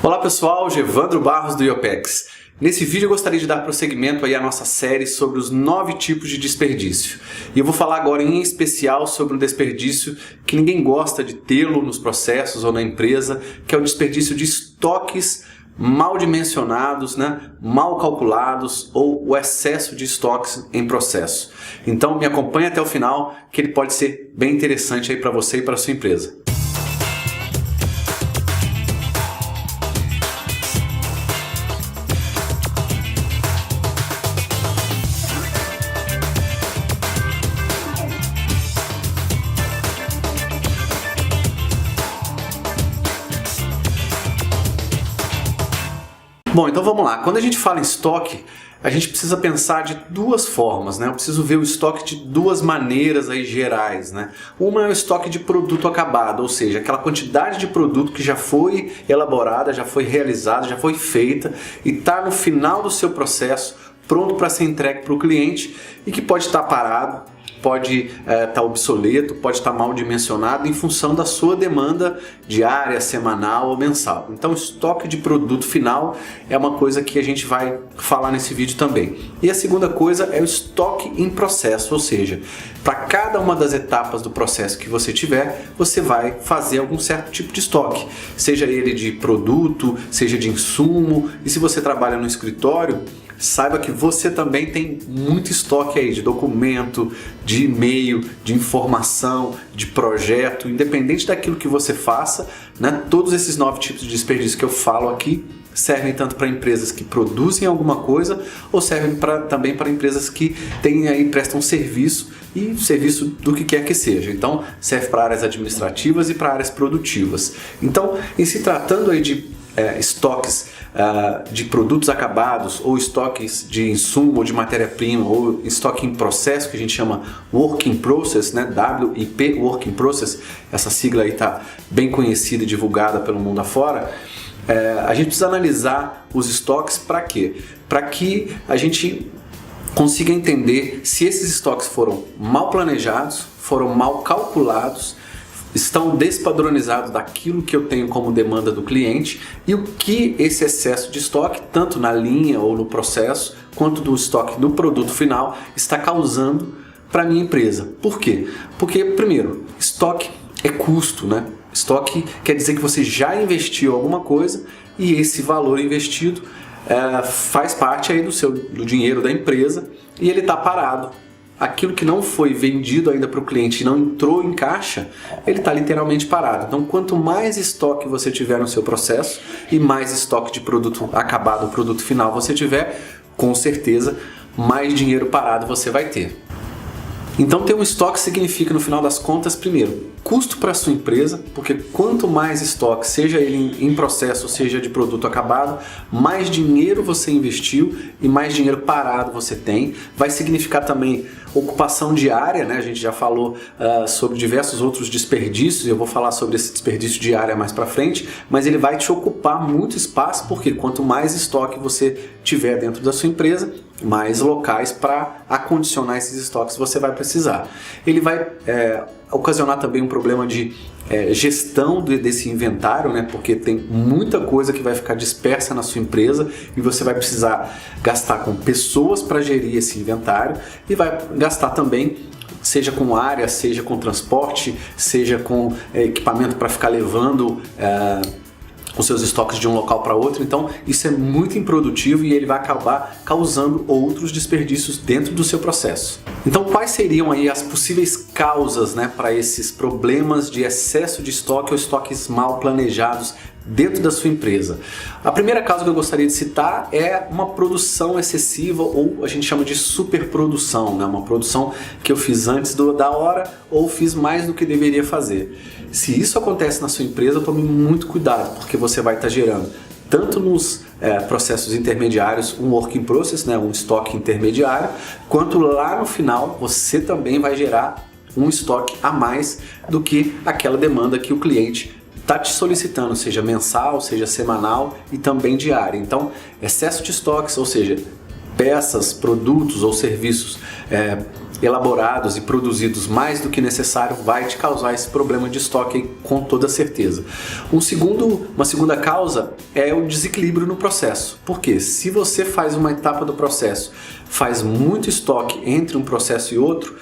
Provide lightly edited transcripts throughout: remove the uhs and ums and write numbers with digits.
Olá pessoal, Gevandro Barros do IOPEX. Nesse vídeo eu gostaria de dar prosseguimento aí à nossa série sobre os 9 tipos de desperdício. E eu vou falar agora em especial sobre um desperdício que ninguém gosta de tê-lo nos processos ou na empresa, que é o desperdício de estoques mal dimensionados, mal calculados ou o excesso de estoques em processo. Então me acompanhe até o final que ele pode ser bem interessante aí para você e para a sua empresa. Bom, então vamos lá. Quando a gente fala em estoque, a gente precisa pensar de duas formas, Eu preciso ver o estoque de duas maneiras aí gerais, Uma é o estoque de produto acabado, ou seja, aquela quantidade de produto que já foi elaborada, já foi realizada, já foi feita e está no final do seu processo, pronto para ser entregue para o cliente e que pode estar parado, pode estar obsoleto, pode estar mal dimensionado em função da sua demanda diária, semanal ou mensal. Então o estoque de produto final é uma coisa que a gente vai falar nesse vídeo também. E a segunda coisa é o estoque em processo, ou seja, para cada uma das etapas do processo que você tiver, você vai fazer algum certo tipo de estoque, seja ele de produto, seja de insumo, e se você trabalha no escritório, saiba que você também tem muito estoque aí de documento, de e-mail, de informação, de projeto, independente daquilo que você faça, Todos esses 9 tipos de desperdício que eu falo aqui servem tanto para empresas que produzem alguma coisa ou servem também para empresas que prestam serviço e serviço do que quer que seja. Então serve para áreas administrativas e para áreas produtivas. Então, em se tratando aí de estoques de produtos acabados ou estoques de insumo ou de matéria-prima ou estoque em processo, que a gente chama Work in Process, WIP, Work in Process, essa sigla aí está bem conhecida e divulgada pelo mundo afora. A gente precisa analisar os estoques para quê? Para que a gente consiga entender se esses estoques foram mal planejados, foram mal calculados, estão despadronizados daquilo que eu tenho como demanda do cliente e o que esse excesso de estoque, tanto na linha ou no processo, quanto do estoque do produto final, está causando para a minha empresa. Por quê? Porque, primeiro, estoque é custo, Estoque quer dizer que você já investiu alguma coisa e esse valor investido faz parte aí do dinheiro da empresa e ele está parado. Aquilo que não foi vendido ainda para o cliente e não entrou em caixa, ele está literalmente parado. Então, quanto mais estoque você tiver no seu processo e mais estoque de produto acabado, produto final você tiver, com certeza, mais dinheiro parado você vai ter. Então, ter um estoque significa, no final das contas, primeiro, custo para a sua empresa, porque quanto mais estoque, seja ele em processo, seja de produto acabado, mais dinheiro você investiu e mais dinheiro parado você tem. Vai significar também ocupação diária, A gente já falou sobre diversos outros desperdícios, eu vou falar sobre esse desperdício diário mais para frente, mas ele vai te ocupar muito espaço, porque quanto mais estoque você tiver dentro da sua empresa, mais locais para acondicionar esses estoques você vai precisar. Ele vai ocasionar também um problema de gestão desse inventário, porque tem muita coisa que vai ficar dispersa na sua empresa e você vai precisar gastar com pessoas para gerir esse inventário e vai gastar também, seja com área, seja com transporte, seja com equipamento para ficar levando os seus estoques de um local para outro. Então isso é muito improdutivo e ele vai acabar causando outros desperdícios dentro do seu processo. Então quais seriam aí as possíveis causas para esses problemas de excesso de estoque ou estoques mal planejados dentro da sua empresa? A primeira causa que eu gostaria de citar é uma produção excessiva, ou a gente chama de superprodução, uma produção que eu fiz antes da hora ou fiz mais do que deveria fazer. Se isso acontece na sua empresa, tome muito cuidado, porque você vai estar gerando tanto nos processos intermediários um work in process, um estoque intermediário, quanto lá no final você também vai gerar um estoque a mais do que aquela demanda que o cliente está te solicitando, seja mensal, seja semanal e também diária. Então, excesso de estoques, ou seja, peças, produtos ou serviços elaborados e produzidos mais do que necessário vai te causar esse problema de estoque com toda certeza. Uma segunda causa é o desequilíbrio no processo. Porque se você faz uma etapa do processo, faz muito estoque entre um processo e outro,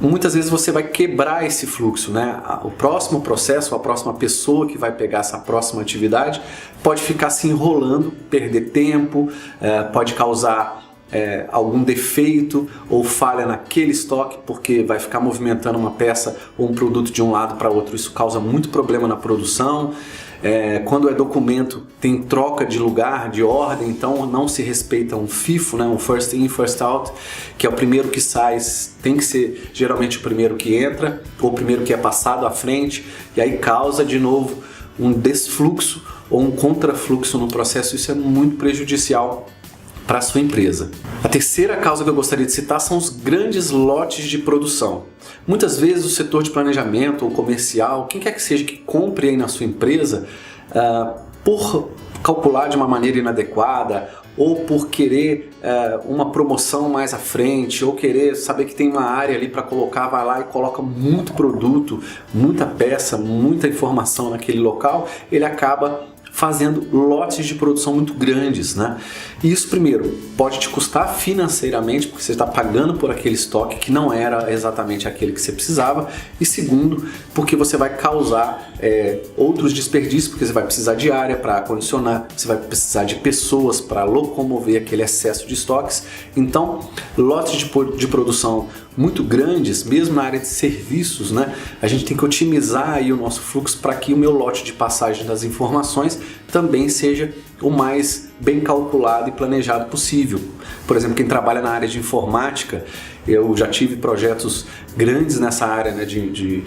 muitas vezes você vai quebrar esse fluxo, né? O próximo processo, a próxima pessoa que vai pegar essa próxima atividade pode ficar se enrolando, perder tempo, pode causar algum defeito ou falha naquele estoque, porque vai ficar movimentando uma peça ou um produto de um lado para outro. Isso causa muito problema na produção. Quando é documento, tem troca de lugar, de ordem, então não se respeita um FIFO, né? Um First In, First Out, que é o primeiro que sai, tem que ser geralmente o primeiro que entra, ou o primeiro que é passado à frente, e aí causa de novo um desfluxo ou um contrafluxo no processo. Isso é muito prejudicial para a sua empresa. A terceira causa que eu gostaria de citar são os grandes lotes de produção. Muitas vezes o setor de planejamento ou comercial, quem quer que seja que compre aí na sua empresa, por calcular de uma maneira inadequada ou por querer uma promoção mais à frente ou querer saber que tem uma área ali para colocar, vai lá e coloca muito produto, muita peça, muita informação naquele local, ele acaba fazendo lotes de produção muito grandes, né? E isso, primeiro, pode te custar financeiramente, porque você está pagando por aquele estoque que não era exatamente aquele que você precisava, e segundo, porque você vai causar outros desperdícios, porque você vai precisar de área para acondicionar, você vai precisar de pessoas para locomover aquele excesso de estoques. Então, lotes de produção muito grandes, mesmo na área de serviços, né? A gente tem que otimizar aí o nosso fluxo para que o meu lote de passagem das informações também seja o mais bem calculado e planejado possível. Por exemplo, quem trabalha na área de informática, eu já tive projetos grandes nessa área, né, de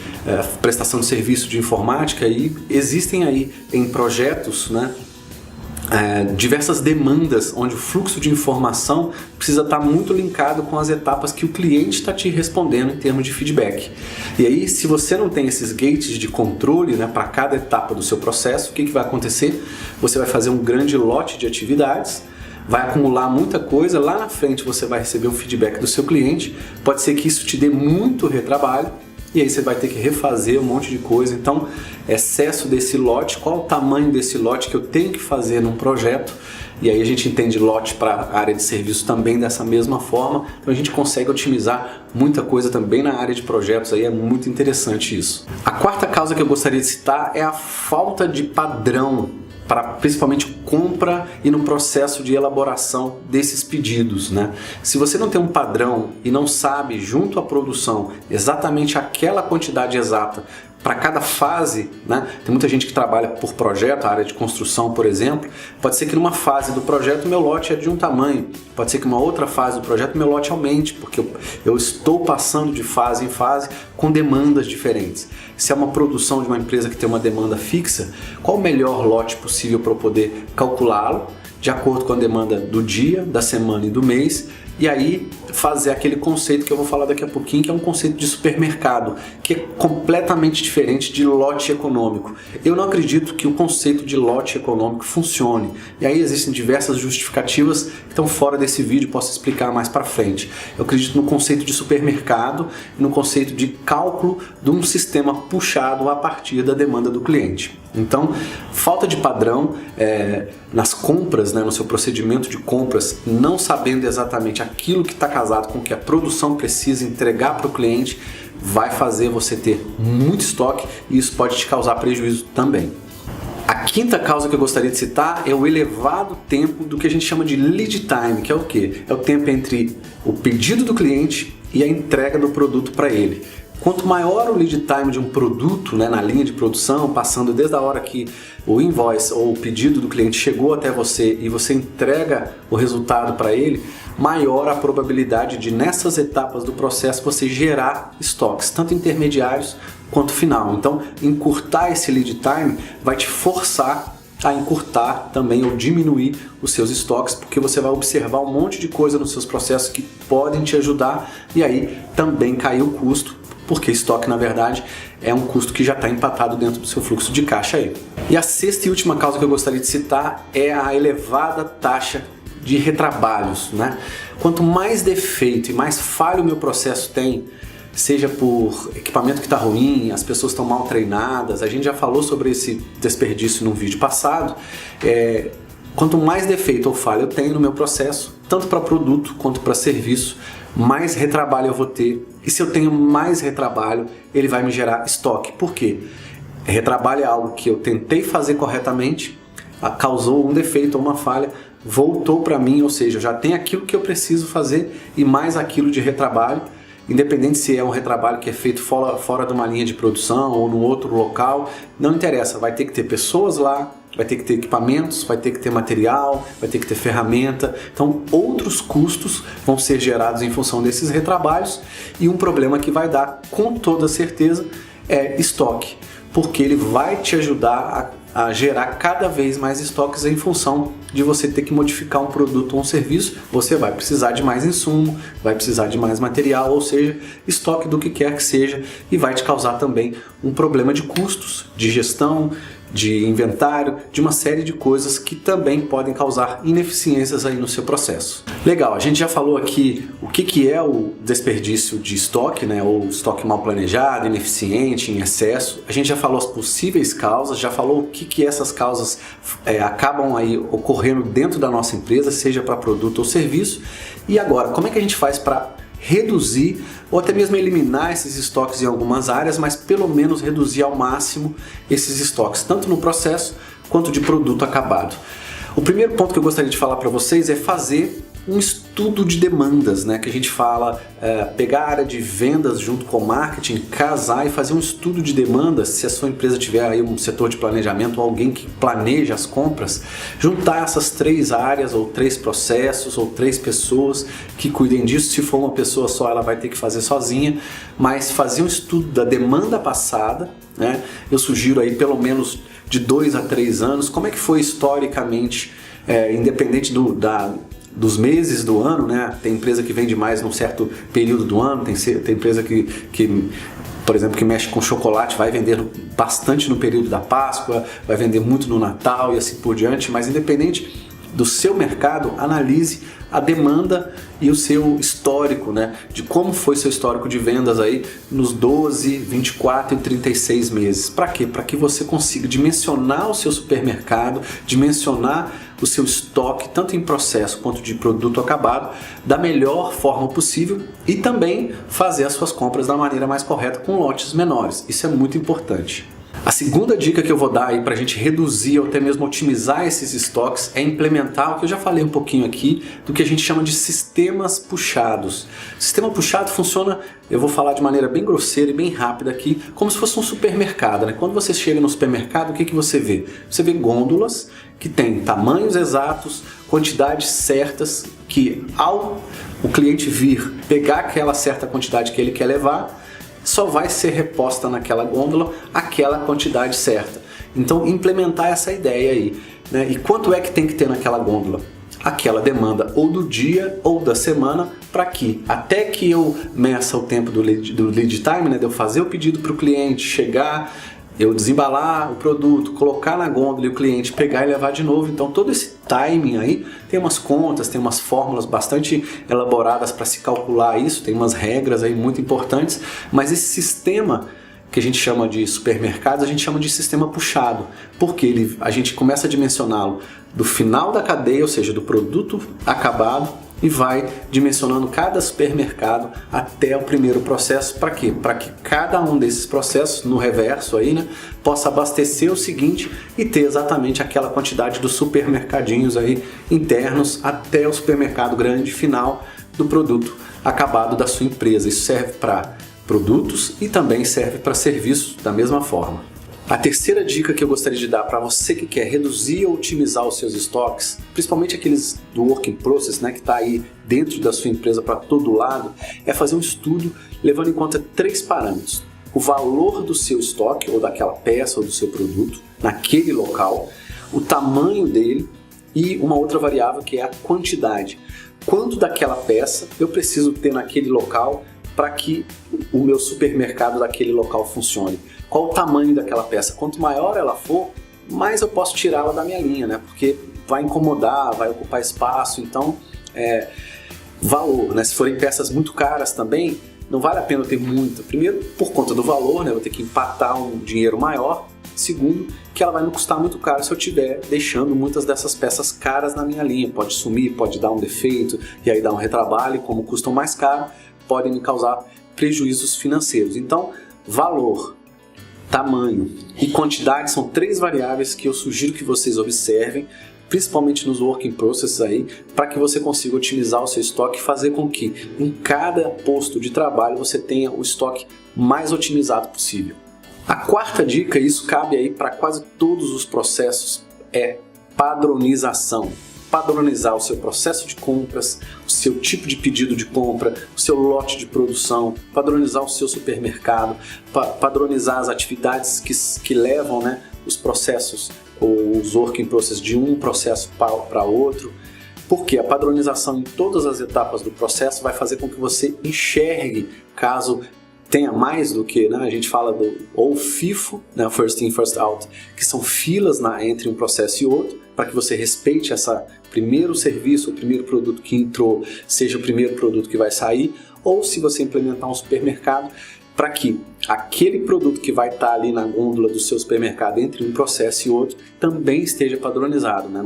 prestação de serviço de informática, e existem aí em projetos, né, diversas demandas onde o fluxo de informação precisa estar muito linkado com as etapas que o cliente está te respondendo em termos de feedback. E aí, se você não tem esses gates de controle, né, para cada etapa do seu processo, o que vai acontecer? Você vai fazer um grande lote de atividades, vai acumular muita coisa, lá na frente você vai receber um feedback do seu cliente, pode ser que isso te dê muito retrabalho, e aí você vai ter que refazer um monte de coisa. Então, excesso desse lote, qual o tamanho desse lote que eu tenho que fazer num projeto, e aí a gente entende lote para a área de serviço também dessa mesma forma, então a gente consegue otimizar muita coisa também na área de projetos, aí é muito interessante isso. A quarta causa que eu gostaria de citar é a falta de padrão para principalmente compra e no processo de elaboração desses pedidos, né? Se você não tem um padrão e não sabe junto à produção exatamente aquela quantidade exata para cada fase, né? Tem muita gente que trabalha por projeto, a área de construção, por exemplo. Pode ser que numa fase do projeto meu lote é de um tamanho, pode ser que uma outra fase do projeto meu lote aumente, porque eu estou passando de fase em fase com demandas diferentes. Se é uma produção de uma empresa que tem uma demanda fixa, qual o melhor lote possível para eu poder calculá-lo de acordo com a demanda do dia, da semana e do mês, e aí fazer aquele conceito que eu vou falar daqui a pouquinho, que é um conceito de supermercado, que é completamente diferente de lote econômico. Eu não acredito que o conceito de lote econômico funcione, e aí existem diversas justificativas que estão fora desse vídeo, posso explicar mais para frente. Eu acredito no conceito de supermercado e no conceito de cálculo de um sistema puxado a partir da demanda do cliente. Então, falta de padrão nas compras, né, no seu procedimento de compras, não sabendo exatamente aquilo que está casado com o que a produção precisa entregar para o cliente, vai fazer você ter muito estoque e isso pode te causar prejuízo também. A quinta causa que eu gostaria de citar é o elevado tempo do que a gente chama de lead time, que é o quê? É o tempo entre o pedido do cliente e a entrega do produto para ele. Quanto maior o lead time de um produto, né, na linha de produção, passando desde a hora que o invoice ou o pedido do cliente chegou até você e você entrega o resultado para ele, maior a probabilidade de nessas etapas do processo você gerar estoques, tanto intermediários quanto final. Então, encurtar esse lead time vai te forçar a encurtar também ou diminuir os seus estoques, porque você vai observar um monte de coisa nos seus processos que podem te ajudar e aí também cair o custo, porque estoque, na verdade, é um custo que já está empatado dentro do seu fluxo de caixa aí. E a sexta e última causa que eu gostaria de citar é a elevada taxa de retrabalhos, né? Quanto mais defeito e mais falho o meu processo tem, seja por equipamento que está ruim, as pessoas estão mal treinadas, a gente já falou sobre esse desperdício num vídeo passado, quanto mais defeito ou falha eu tenho no meu processo, tanto para produto quanto para serviço, mais retrabalho eu vou ter. E se eu tenho mais retrabalho, ele vai me gerar estoque. Por quê? Retrabalho é algo que eu tentei fazer corretamente, causou um defeito ou uma falha, voltou para mim, ou seja, eu já tenho aquilo que eu preciso fazer e mais aquilo de retrabalho, independente se é um retrabalho que é feito fora de uma linha de produção ou num outro local, não interessa, vai ter que ter pessoas lá, vai ter que ter equipamentos, vai ter que ter material, vai ter que ter ferramenta. Então, outros custos vão ser gerados em função desses retrabalhos e um problema que vai dar, com toda certeza, é estoque, porque ele vai te ajudar a gerar cada vez mais estoques em função de você ter que modificar um produto ou um serviço. Você vai precisar de mais insumo, vai precisar de mais material, ou seja, estoque do que quer que seja, e vai te causar também um problema de custos, de gestão, de inventário, de uma série de coisas que também podem causar ineficiências aí no seu processo. Legal, a gente já falou aqui o que é o desperdício de estoque, né? Ou estoque mal planejado, ineficiente, em excesso. A gente já falou as possíveis causas, já falou o que essas causas acabam aí ocorrendo dentro da nossa empresa, seja para produto ou serviço. E agora, como é que a gente faz para reduzir ou até mesmo eliminar esses estoques em algumas áreas, mas pelo menos reduzir ao máximo esses estoques, tanto no processo quanto de produto acabado? O primeiro ponto que eu gostaria de falar para vocês é fazer um estudo de demandas, né? Que a gente fala, pegar a área de vendas junto com o marketing, casar e fazer um estudo de demandas. Se a sua empresa tiver aí um setor de planejamento ou alguém que planeja as compras, juntar essas 3 áreas ou 3 processos ou 3 pessoas que cuidem disso. Se for uma pessoa só, ela vai ter que fazer sozinha, mas fazer um estudo da demanda passada, né? Eu sugiro aí pelo menos de 2 a 3 anos, como é que foi historicamente, independente dos meses do ano, né? Tem empresa que vende mais num certo período do ano, tem empresa que, por exemplo, que mexe com chocolate, vai vender bastante no período da Páscoa, vai vender muito no Natal e assim por diante, mas independente do seu mercado, analise a demanda e o seu histórico, né? De como foi seu histórico de vendas aí nos 12, 24 e 36 meses. Para quê? Para que você consiga dimensionar o seu supermercado, dimensionar o seu estoque, tanto em processo quanto de produto acabado, da melhor forma possível e também fazer as suas compras da maneira mais correta com lotes menores. Isso é muito importante. A segunda dica que eu vou dar aí para a gente reduzir ou até mesmo otimizar esses estoques é implementar o que eu já falei um pouquinho aqui, do que a gente chama de sistemas puxados. O sistema puxado funciona, eu vou falar de maneira bem grosseira e bem rápida aqui, como se fosse um supermercado, né? Quando você chega no supermercado, o que você vê? Você vê gôndolas que têm tamanhos exatos, quantidades certas, que ao o cliente vir pegar aquela certa quantidade que ele quer levar, só vai ser reposta naquela gôndola aquela quantidade certa. Então, implementar essa ideia aí, né? E quanto é que tem que ter naquela gôndola? Aquela demanda ou do dia ou da semana, para que até que eu meça o tempo do lead time, né? De eu fazer o pedido para o cliente chegar, eu desembalar o produto, colocar na gôndola e o cliente pegar e levar de novo. Então todo esse timing aí tem umas contas, tem umas fórmulas bastante elaboradas para se calcular isso, tem umas regras aí muito importantes, mas esse sistema que a gente chama de supermercados, a gente chama de sistema puxado, porque a gente começa a dimensioná-lo do final da cadeia, ou seja, do produto acabado, e vai dimensionando cada supermercado até o primeiro processo. Para quê? Para que cada um desses processos, no reverso aí, né, possa abastecer o seguinte e ter exatamente aquela quantidade dos supermercadinhos aí internos até o supermercado grande final do produto acabado da sua empresa. Isso serve para produtos e também serve para serviços da mesma forma. A terceira dica que eu gostaria de dar para você que quer reduzir ou otimizar os seus estoques, principalmente aqueles do work in process, né, que está aí dentro da sua empresa para todo lado, é fazer um estudo levando em conta 3 parâmetros. O valor do seu estoque, ou daquela peça, ou do seu produto, naquele local, o tamanho dele e uma outra variável que é a quantidade. Quanto daquela peça eu preciso ter naquele local para que o meu supermercado daquele local funcione? Qual o tamanho daquela peça? Quanto maior ela for, mais eu posso tirá-la da minha linha, né? Porque vai incomodar, vai ocupar espaço. Então, Valor, né? Se forem peças muito caras também, não vale a pena ter muita. Primeiro, por conta do valor, né? Eu vou ter que empatar um dinheiro maior. Segundo, que ela vai me custar muito caro se eu estiver deixando muitas dessas peças caras na minha linha. Pode sumir, pode dar um defeito e aí dar um retrabalho. Como custam mais caro, podem me causar prejuízos financeiros. Então, valor, tamanho e quantidade são 3 variáveis que eu sugiro que vocês observem, principalmente nos work in processes aí, para que você consiga otimizar o seu estoque e fazer com que em cada posto de trabalho você tenha o estoque mais otimizado possível. A quarta dica, e isso cabe aí para quase todos os processos, é padronização. Padronizar o seu processo de compras, o seu tipo de pedido de compra, o seu lote de produção, padronizar o seu supermercado, padronizar as atividades que levam, né, os processos, ou os work in process de um processo para outro. Porque a padronização em todas as etapas do processo vai fazer com que você enxergue caso tenha mais do que, né, a gente fala do ou FIFO, né, First In, First Out, que são filas entre um processo e outro, para que você respeite essa primeiro serviço, o primeiro produto que entrou, seja o primeiro produto que vai sair, ou se você implementar um supermercado, para que aquele produto que vai estar ali na gôndola do seu supermercado entre um processo e outro também esteja padronizado, né?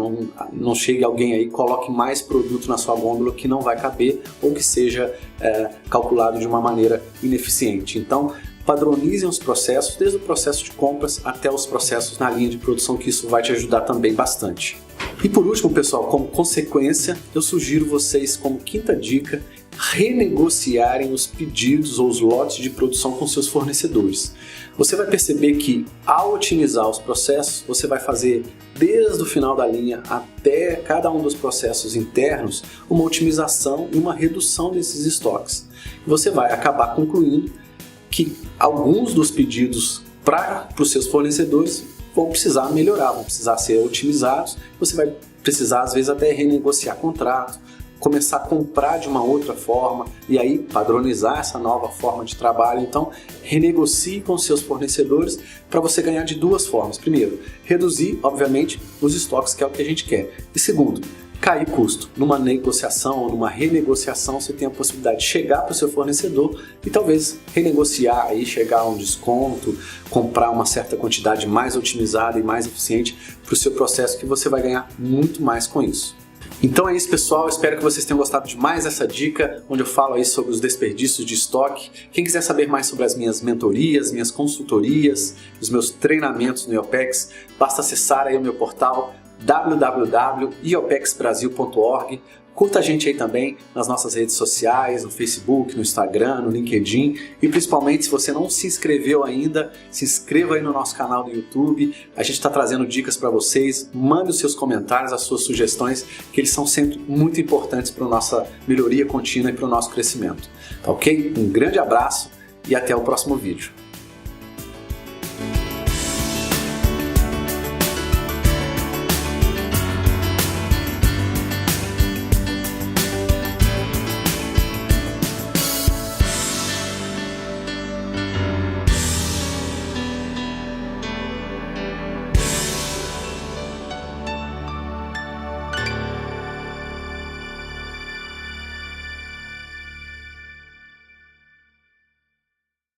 Não chegue alguém aí e coloque mais produto na sua gôndola que não vai caber ou que seja calculado de uma maneira ineficiente. Então, padronizem os processos, desde o processo de compras até os processos na linha de produção, que isso vai te ajudar também bastante. E por último, pessoal, como consequência, eu sugiro vocês, como quinta dica, renegociarem os pedidos ou os lotes de produção com seus fornecedores. Você vai perceber que, ao otimizar os processos, você vai fazer desde o final da linha até cada um dos processos internos uma otimização e uma redução desses estoques. Você vai acabar concluindo que alguns dos pedidos para os seus fornecedores vão precisar melhorar, vão precisar ser otimizados. Você vai precisar, às vezes, até renegociar contrato, começar a comprar de uma outra forma e aí padronizar essa nova forma de trabalho. Então, renegocie com seus fornecedores para você ganhar de duas formas. Primeiro, reduzir, obviamente, os estoques, que é o que a gente quer. E segundo, cair custo. Numa negociação ou numa renegociação, você tem a possibilidade de chegar para o seu fornecedor e talvez renegociar, aí chegar a um desconto, comprar uma certa quantidade mais otimizada e mais eficiente para o seu processo, que você vai ganhar muito mais com isso. Então é isso, pessoal, espero que vocês tenham gostado de mais essa dica, onde eu falo aí sobre os desperdícios de estoque. Quem quiser saber mais sobre as minhas mentorias, minhas consultorias, os meus treinamentos no IOPEX, basta acessar aí o meu portal www.iopexbrasil.org. Curta a gente aí também nas nossas redes sociais, no Facebook, no Instagram, no LinkedIn, e principalmente, se você não se inscreveu ainda, se inscreva aí no nosso canal do YouTube. A gente está trazendo dicas para vocês. Mande os seus comentários, as suas sugestões, que eles são sempre muito importantes para a nossa melhoria contínua e para o nosso crescimento. Tá ok? Um grande abraço e até o próximo vídeo.